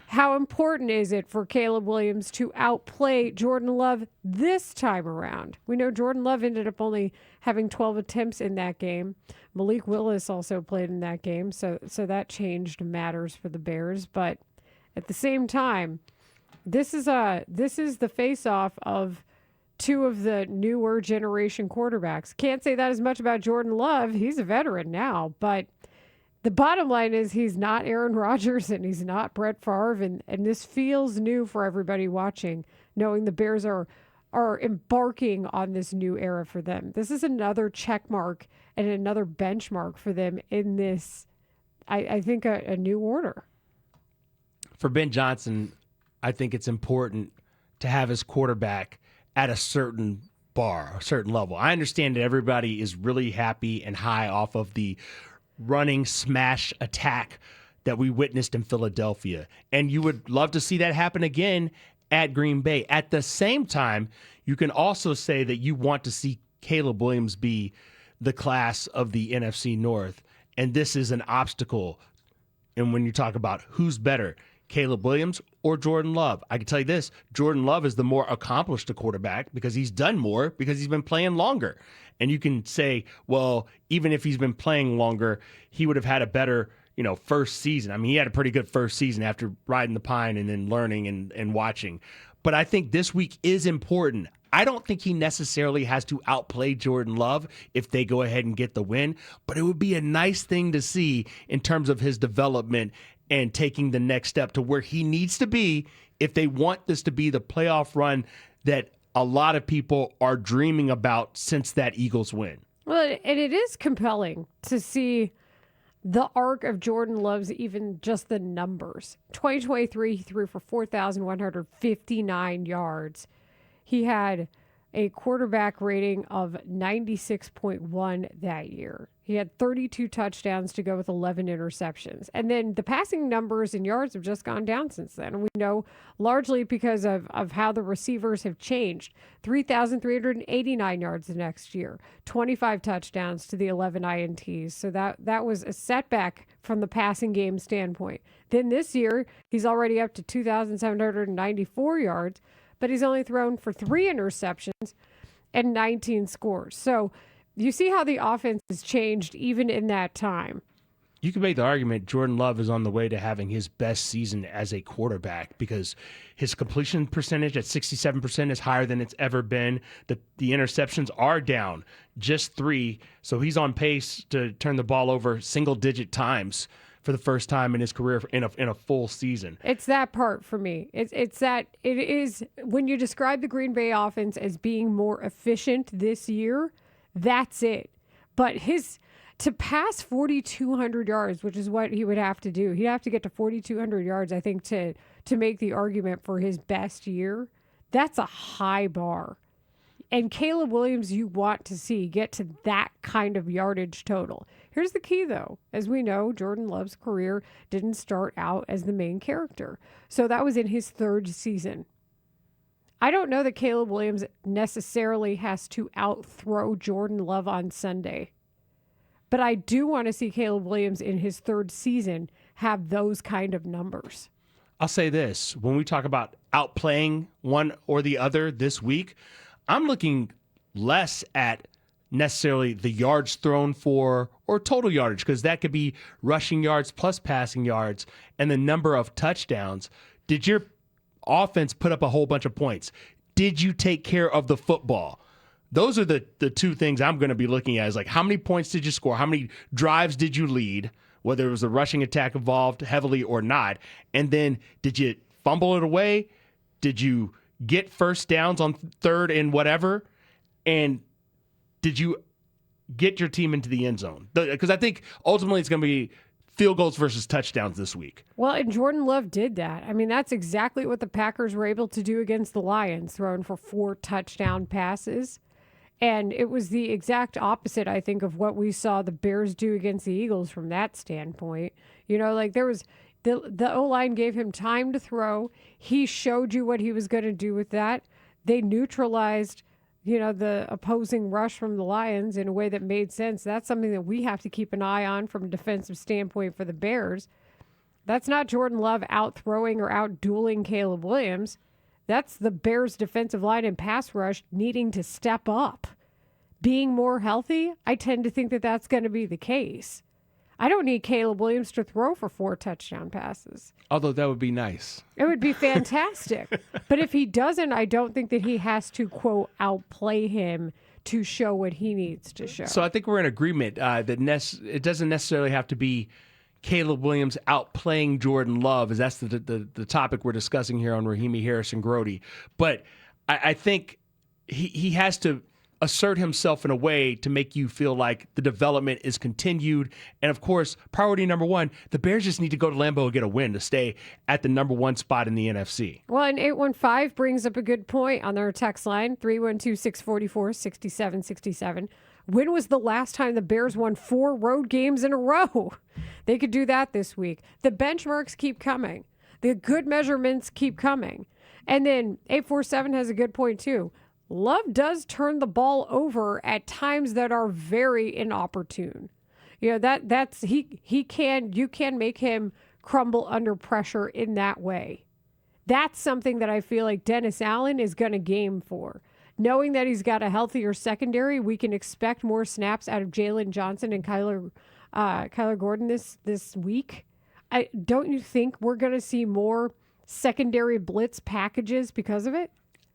How important is it for Caleb Williams to outplay Jordan Love this time around? We know Jordan Love ended up only having 12 attempts in that game. Malik Willis also played in that game, so that changed matters for the Bears. But at the same time, this is the face-off of two of the newer generation quarterbacks. Can't say that as much about Jordan Love. He's a veteran now, but the bottom line is he's not Aaron Rodgers and he's not Brett Favre, and this feels new for everybody watching, knowing the Bears are embarking on this new era for them. This is another check mark and another benchmark for them in this, I think, a new order. For Ben Johnson, I think it's important to have his quarterback at a certain bar, a certain level. I understand that everybody is really happy and high off of the running smash attack that we witnessed in Philadelphia. And you would love to see that happen again at Green Bay. At the same time, you can also say that you want to see Caleb Williams be the class of the NFC North. And this is an obstacle. And when you talk about who's better, Caleb Williams or Jordan Love, I can tell you this, Jordan Love is the more accomplished quarterback because he's done more, because he's been playing longer. And you can say, well, even if he's been playing longer, he would have had a better, first season. I mean, he had a pretty good first season after riding the pine and then learning and watching. But I think this week is important. I don't think he necessarily has to outplay Jordan Love if they go ahead and get the win, but it would be a nice thing to see in terms of his development and taking the next step to where he needs to be if they want this to be the playoff run that a lot of people are dreaming about since that Eagles win. Well, and it is compelling to see the arc of Jordan Love's, even just the numbers. 2023, he threw for 4,159 yards. He had a quarterback rating of 96.1 that year. He had 32 touchdowns to go with 11 interceptions. And then the passing numbers and yards have just gone down since then. And we know largely because of how the receivers have changed. 3,389 yards the next year, 25 touchdowns to the 11 INTs. So that was a setback from the passing game standpoint. Then this year, he's already up to 2,794 yards, but he's only thrown for 3 interceptions and 19 scores. So you see how the offense has changed even in that time. You can make the argument Jordan Love is on the way to having his best season as a quarterback because his completion percentage at 67% is higher than it's ever been. The interceptions are down, just 3. So he's on pace to turn the ball over single-digit times for the first time in his career in a full season. It's that part for me. It's that it is when you describe the Green Bay offense as being more efficient this year, that's it. But to pass 4,200 yards, which is what he would have to do. He'd have to get to 4,200 yards, I think, to make the argument for his best year. That's a high bar. And Caleb Williams, you want to see get to that kind of yardage total. Here's the key, though. As we know, Jordan Love's career didn't start out as the main character. So that was in his 3rd season. I don't know that Caleb Williams necessarily has to outthrow Jordan Love on Sunday. But I do want to see Caleb Williams in his 3rd season have those kind of numbers. I'll say this. When we talk about outplaying one or the other this week, I'm looking less at necessarily the yards thrown for or total yardage, because that could be rushing yards plus passing yards and the number of touchdowns. Did your offense put up a whole bunch of points? Did you take care of the football? Those are the 2 things I'm going to be looking at, is like, how many points did you score? How many drives did you lead, whether it was a rushing attack involved heavily or not? And then did you fumble it away? Did you get first downs on 3rd and whatever? And did you get your team into the end zone? Because I think ultimately it's going to be field goals versus touchdowns this week. Well, and Jordan Love did that. I mean, that's exactly what the Packers were able to do against the Lions, throwing for 4 touchdown passes. And it was the exact opposite, I think, of what we saw the Bears do against the Eagles from that standpoint. There was the O-line gave him time to throw. He showed you what he was going to do with that. They neutralized, the opposing rush from the Lions in a way that made sense. That's something that we have to keep an eye on from a defensive standpoint for the Bears. That's not Jordan Love out throwing or out dueling Caleb Williams. That's the Bears' defensive line and pass rush needing to step up. Being more healthy, I tend to think that that's going to be the case. I don't need Caleb Williams to throw for 4 touchdown passes. Although that would be nice. It would be fantastic. But if he doesn't, I don't think that he has to, quote, outplay him to show what he needs to show. So I think we're in agreement that it doesn't necessarily have to be Caleb Williams outplaying Jordan Love, as that's the topic we're discussing here on Rahimi, Harris, and Grote. But I think he has to assert himself in a way to make you feel like the development is continued. And of course, priority number one, the Bears just need to go to Lambeau and get a win to stay at the number 1 spot in the NFC. Well, and 815 brings up a good point on their text line, 312-644-6767. When was the last time the Bears won 4 road games in a row? They could do that this week. The benchmarks keep coming. The good measurements keep coming. And then 847 has a good point too. Love does turn the ball over at times that are very inopportune. You know, you can make him crumble under pressure in that way. That's something that I feel like Dennis Allen is going to game for. Knowing that he's got a healthier secondary, we can expect more snaps out of Jalen Johnson and Kyler Gordon this week. Don't you think we're going to see more secondary blitz packages because of it?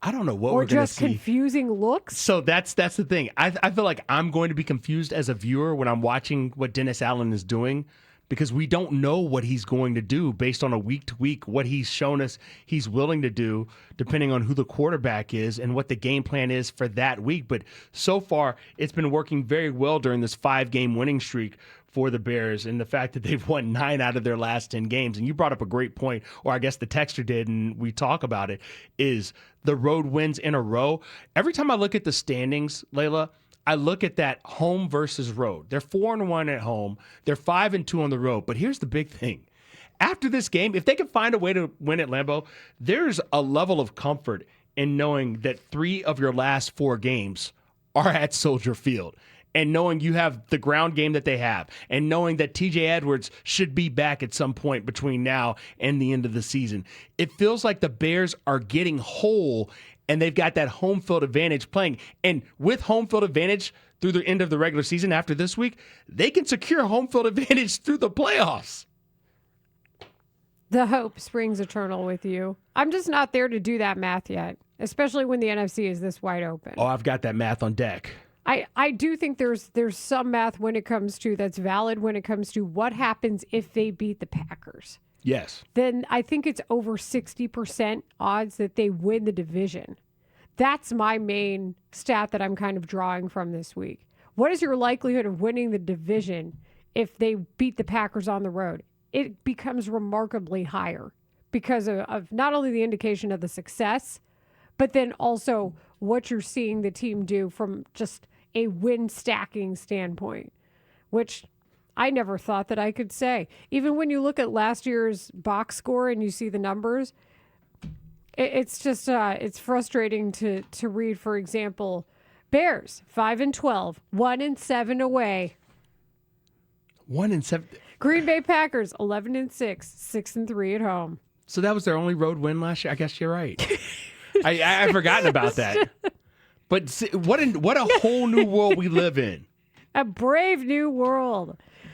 I don't know what we're going to see. Or just confusing looks? So that's the thing. I feel like I'm going to be confused as a viewer when I'm watching what Dennis Allen is doing, because we don't know what he's going to do based on a week-to-week, what he's shown us he's willing to do, depending on who the quarterback is and what the game plan is for that week. But so far, it's been working very well during this 5-game winning streak for the Bears, and the fact that they've won 9 out of their last 10 games. And you brought up a great point, or I guess the texter did, and we talk about it, is the road wins in a row. Every time I look at the standings, Leila, I look at that home versus road. They're 4-1 at home. They're 5-2 on the road. But here's the big thing. After this game, if they can find a way to win at Lambeau, there's a level of comfort in knowing that 3 of your last 4 games are at Soldier Field. And knowing you have the ground game that they have, and knowing that TJ Edwards should be back at some point between now and the end of the season. It feels like the Bears are getting whole, and they've got that home field advantage playing. And with home field advantage through the end of the regular season after this week, they can secure home field advantage through the playoffs. The hope springs eternal with you. I'm just not there to do that math yet, especially when the NFC is this wide open. Oh, I've got that math on deck. I do think there's some math when it comes to that's valid when it comes to what happens if they beat the Packers. Yes. Then I think it's over 60% odds that they win the division. That's my main stat that I'm kind of drawing from this week. What is your likelihood of winning the division if they beat the Packers on the road? It becomes remarkably higher because of not only the indication of the success, but then also what you're seeing the team do from just a win stacking standpoint, which I never thought that I could say. Even when you look at last year's box score and you see the numbers, it's just it's frustrating to read. For example, Bears 5-12, 1-7 away. 1-7. Green Bay Packers 11-6, 6-3 at home. So that was their only road win last year. I guess you're right. I've forgotten about that. But what a whole new world we live in. A brave new world.